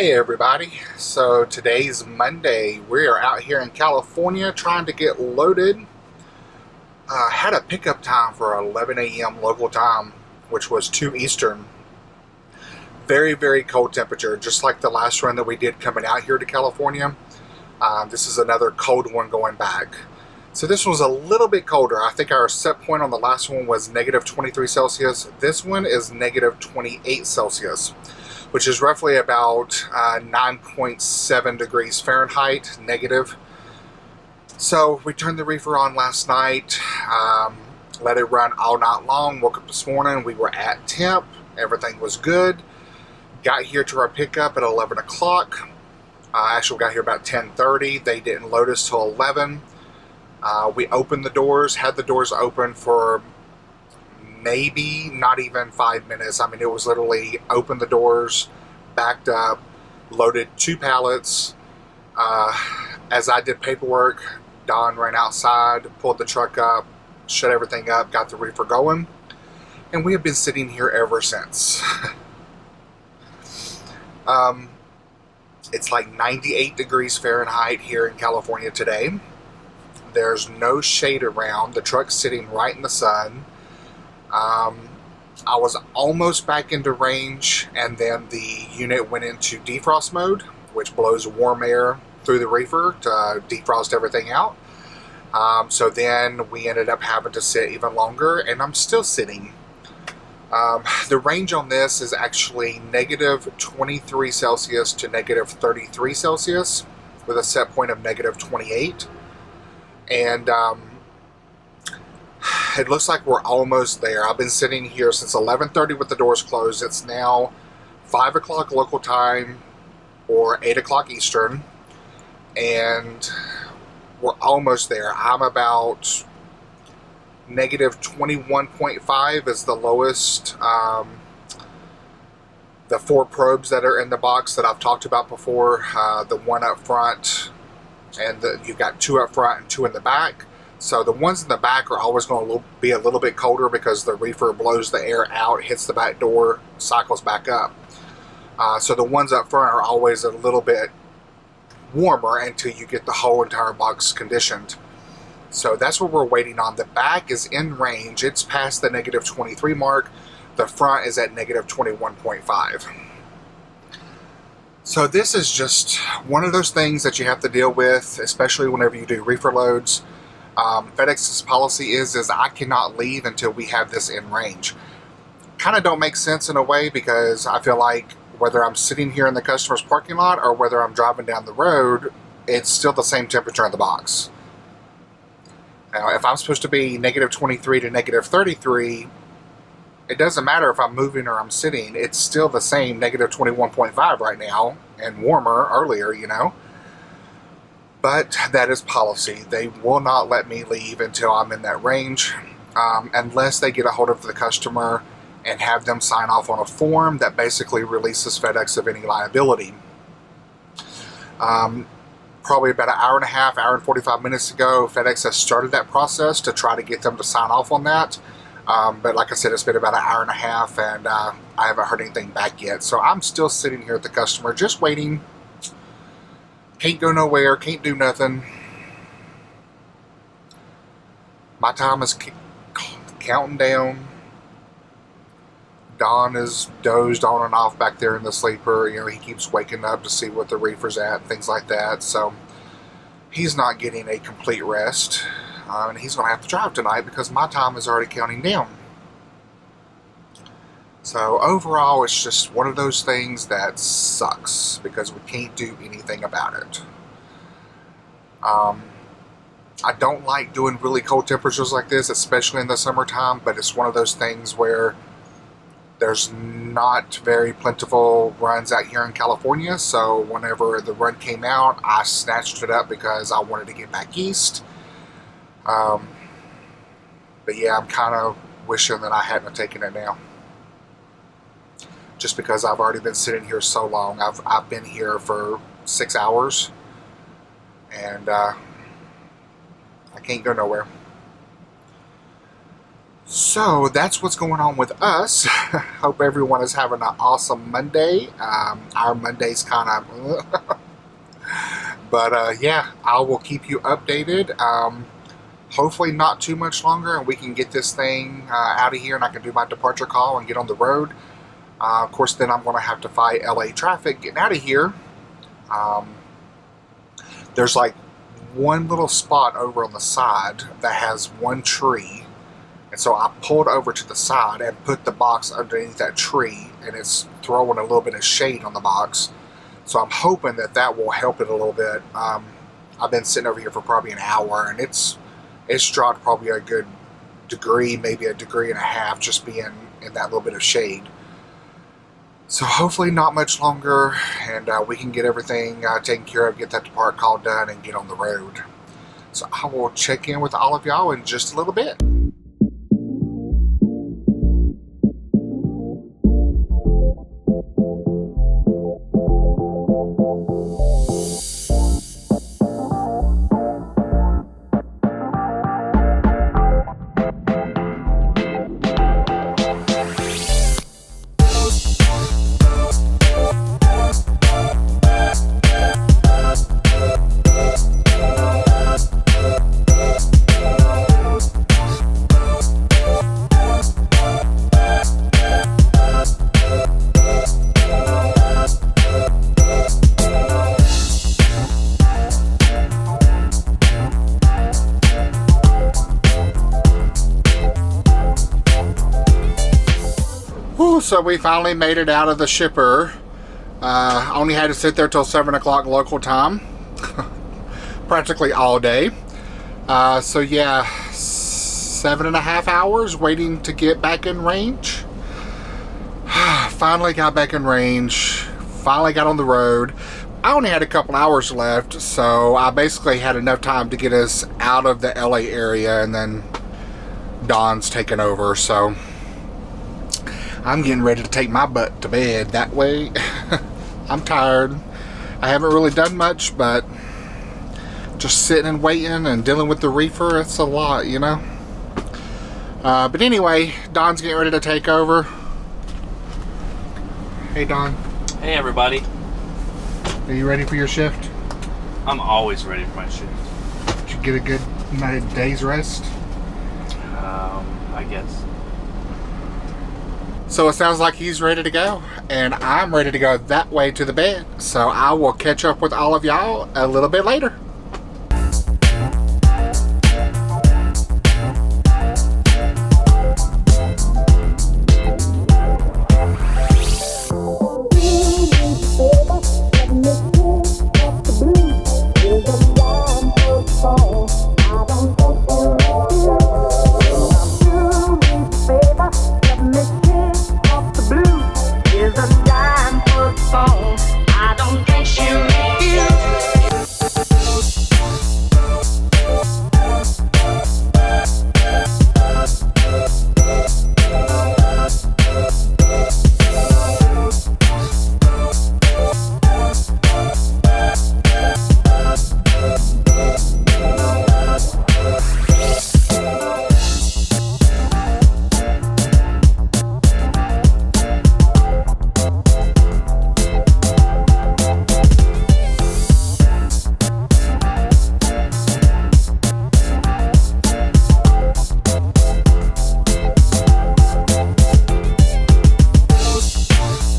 Hey everybody, so today's Monday. We are out here in California trying to get loaded. Had a pickup time for 11 a.m. local time, which was 2 Eastern. Very, very cold temperature, just like the last run that we did coming out here to California. This is another cold one going back. So this was a little bit colder. I think our set point on the last one was negative 23 Celsius. This one is negative 28 Celsius, which is roughly about 9.7 degrees Fahrenheit negative. So we turned the reefer on last night, let it run all night long. Woke up this morning, we were at Temp, everything was good. Got here to our pickup at 11 o'clock. Actually, we got here about 10:30. They didn't load us till 11. We opened the doors, had the doors open for maybe not even 5 minutes. I mean, it was literally opened the doors, backed up, loaded 2 pallets. As I did paperwork, Don ran outside, pulled the truck up, shut everything up, got the reefer going, and we have been sitting here ever since. It's like 98 degrees Fahrenheit here in California today. There's no shade around. The truck's sitting right in the sun. I was almost back into range, and then the unit went into defrost mode, which blows warm air through the reefer to defrost everything out. So then we ended up having to sit even longer, and I'm still sitting. The range on this is actually negative 23 Celsius to negative 33 Celsius with a set point of negative 28. And it looks like we're almost there. I've been sitting here since 11:30 with the doors closed. It's now 5 o'clock local time or 8 o'clock Eastern, and we're almost there. I'm about negative 21.5 is the lowest. The 4 probes that are in the box that I've talked about before, the one up front, and you've got 2 up front and 2 in the back. So the ones in the back are always going to be a little bit colder because the reefer blows the air out, hits the back door, cycles back up. So the ones up front are always a little bit warmer until you get the whole entire box conditioned. So that's what we're waiting on. The back is in range. It's past the negative 23 mark. The front is at negative 21.5. So this is just one of those things that you have to deal with, especially whenever you do reefer loads. FedEx's policy is I cannot leave until we have this in range. Kind of don't make sense in a way, because I feel like whether I'm sitting here in the customer's parking lot or whether I'm driving down the road, it's still the same temperature in the box. Now, if I'm supposed to be negative 23 to negative 33, it doesn't matter if I'm moving or I'm sitting. It's still the same negative 21.5 right now, and warmer earlier, you know. But that is policy. They will not let me leave until I'm in that range, unless they get a hold of the customer and have them sign off on a form that basically releases FedEx of any liability. Probably about an hour and a half, hour and 45 minutes ago, FedEx has started that process to try to get them to sign off on that. But like I said, it's been about an hour and a half, and I haven't heard anything back yet. So I'm still sitting here at the customer, just waiting. Can't go nowhere, can't do nothing. My time is counting down. Don is dozed on and off back there in the sleeper. You know, he keeps waking up to see what the reefer's at, things like that. So he's not getting a complete rest. And he's going to have to drive tonight because my time is already counting down. So overall, it's just one of those things that sucks because we can't do anything about it. I don't like doing really cold temperatures like this, especially in the summertime, but it's one of those things where there's not very plentiful runs out here in California. So whenever the run came out, I snatched it up because I wanted to get back east. But yeah, I'm kind of wishing that I hadn't taken it now, just because I've already been sitting here so long. I've been here for 6 hours, and I can't go nowhere. So that's what's going on with us. Hope everyone is having an awesome Monday. Our Monday's kind of... But yeah, I will keep you updated. Hopefully not too much longer, and we can get this thing out of here, and I can do my departure call and get on the road. Of course, then I'm going to have to fight LA traffic getting out of here. There's like one little spot over on the side that has one tree. And so I pulled over to the side and put the box underneath that tree, and it's throwing a little bit of shade on the box. So I'm hoping that that will help it a little bit. I've been sitting over here for probably an hour, and it's dropped probably a good degree, maybe a degree and a half, just being in that little bit of shade. So hopefully not much longer, and we can get everything taken care of, get that depart call done, and get on the road. So I will check in with all of y'all in just a little bit. So we finally made it out of the shipper. Only had to sit there till 7 o'clock local time. Practically all day. So yeah, 7.5 hours waiting to get back in range. Finally got back in range. Finally got on the road. I only had a couple hours left, so I basically had enough time to get us out of the LA area, and then Dawn's taken over, so I'm getting ready to take my butt to bed. That way, I'm tired. I haven't really done much, but just sitting and waiting and dealing with the reefer, it's a lot, you know? But anyway, Dawn's getting ready to take over. Hey, Dawn. Hey, everybody. Are you ready for your shift? I'm always ready for my shift. Did you get a good day's rest? I guess. So it sounds like he's ready to go, and I'm ready to go that way to the bed. So I will catch up with all of y'all a little bit later.